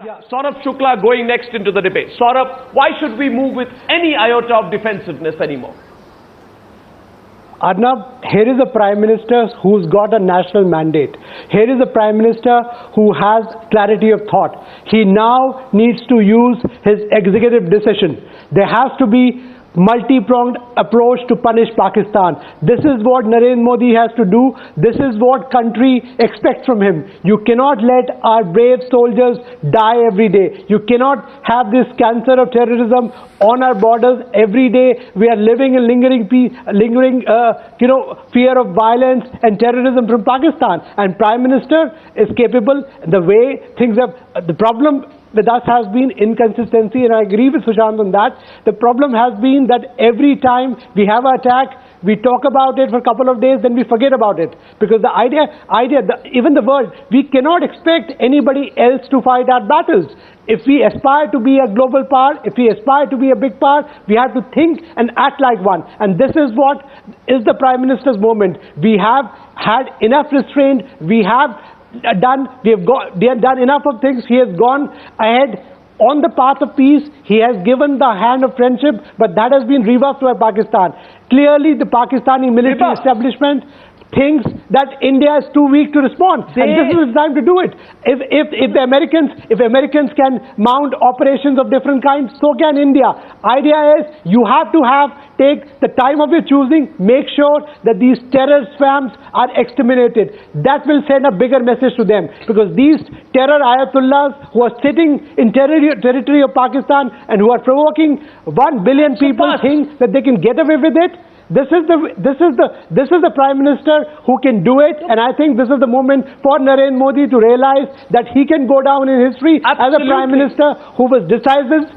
Yeah, Saurabh Shukla going next into the debate. Saurabh, why should we move with any iota of defensiveness anymore? Arnab, here is a Prime Minister who's got a national mandate. Here is a Prime Minister who has clarity of thought. He now needs to use his executive decision. There has to be multi-pronged approach to punish Pakistan. This is what Narendra Modi has to do. This is what country expects from him. You cannot let our brave soldiers die every day. You cannot have this cancer of terrorism on our borders every day. We are living in lingering fear of violence and terrorism from Pakistan. And Prime Minister is capable. The way things have, the problem with us has been inconsistency, and I agree with Sushant on that. The problem has been that every time we have an attack, we talk about it for a couple of days, then we forget about it. Because the even the world, we cannot expect anybody else to fight our battles. If we aspire to be a global power, if we aspire to be a big power, we have to think and act like one. And this is what is the Prime Minister's moment. We have had enough restraint. We have done enough of things. He has gone ahead on the path of peace. He has given the hand of friendship, but that has been reversed by Pakistan. Clearly, the Pakistani military establishment thinks that India is too weak to respond, and this is the time to do it. If the Americans can mount operations of different kinds, so can India. Idea is you have to take the time of your choosing, make sure that these terror swamps are exterminated. That will send a bigger message to them, because these terror ayatollahs who are sitting in territory of Pakistan and who are provoking 1 billion people think that they can get away with it. This is the Prime Minister who can do it, and I think this is the moment for Narendra Modi to realize that he can go down in history as a Prime Minister who was decisive,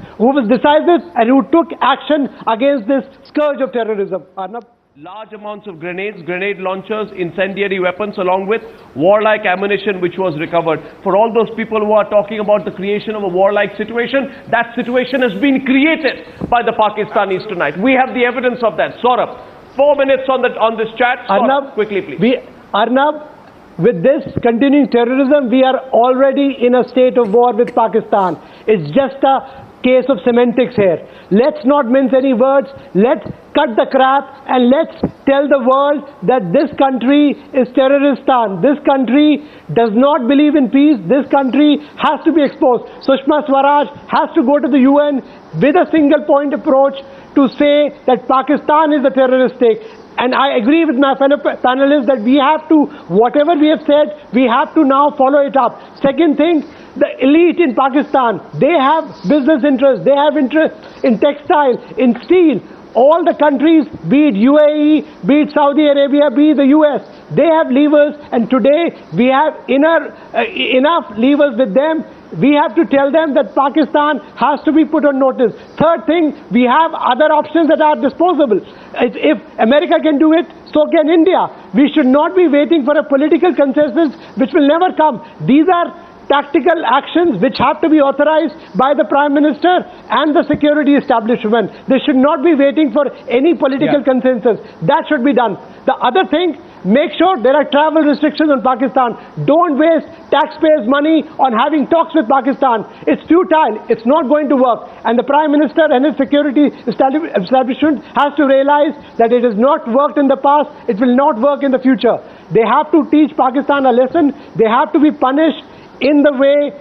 and who took action against this scourge of terrorism. Arnab? Large amounts of grenades, grenade launchers, incendiary weapons, along with warlike ammunition which was recovered. For all those people who are talking about the creation of a warlike situation, that situation has been created by the Pakistanis tonight. We have the evidence of that. Saurabh, 4 minutes on this chat. Saurabh, quickly please. Arnab, with this continuing terrorism, we are already in a state of war with Pakistan. It's just a case of semantics here. Let's not mince any words. Let's cut the crap and let's tell the world that this country is Terroristan. This country does not believe in peace. This country has to be exposed. Sushma Swaraj has to go to the UN with a single point approach to say that Pakistan is a terrorist state. And I agree with my fellow panelists that we have to, whatever we have said, we have to now follow it up. Second thing, the elite in Pakistan, they have business interests, they have interest in textile, in steel. All the countries, be it UAE, be it Saudi Arabia, be it the US, they have levers, and today we have enough levers with them. We have to tell them that Pakistan has to be put on notice. Third thing, we have other options that are disposable. If America can do it, so can India. We should not be waiting for a political consensus which will never come. These are tactical actions which have to be authorized by the Prime Minister and the security establishment. They should not be waiting for any political consensus. That should be done. The other thing, make sure there are travel restrictions on Pakistan. Don't waste taxpayers' money on having talks with Pakistan. It's futile. It's not going to work. And the Prime Minister and his security establishment has to realize that it has not worked in the past. It will not work in the future. They have to teach Pakistan a lesson. They have to be punished in the way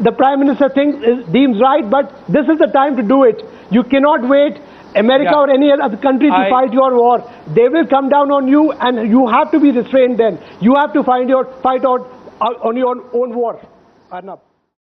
the Prime Minister deems right, but this is the time to do it. You cannot wait America or any other country to fight your war. They will come down on you, and you have to be restrained then. You have to fight out on your own war. Arnab.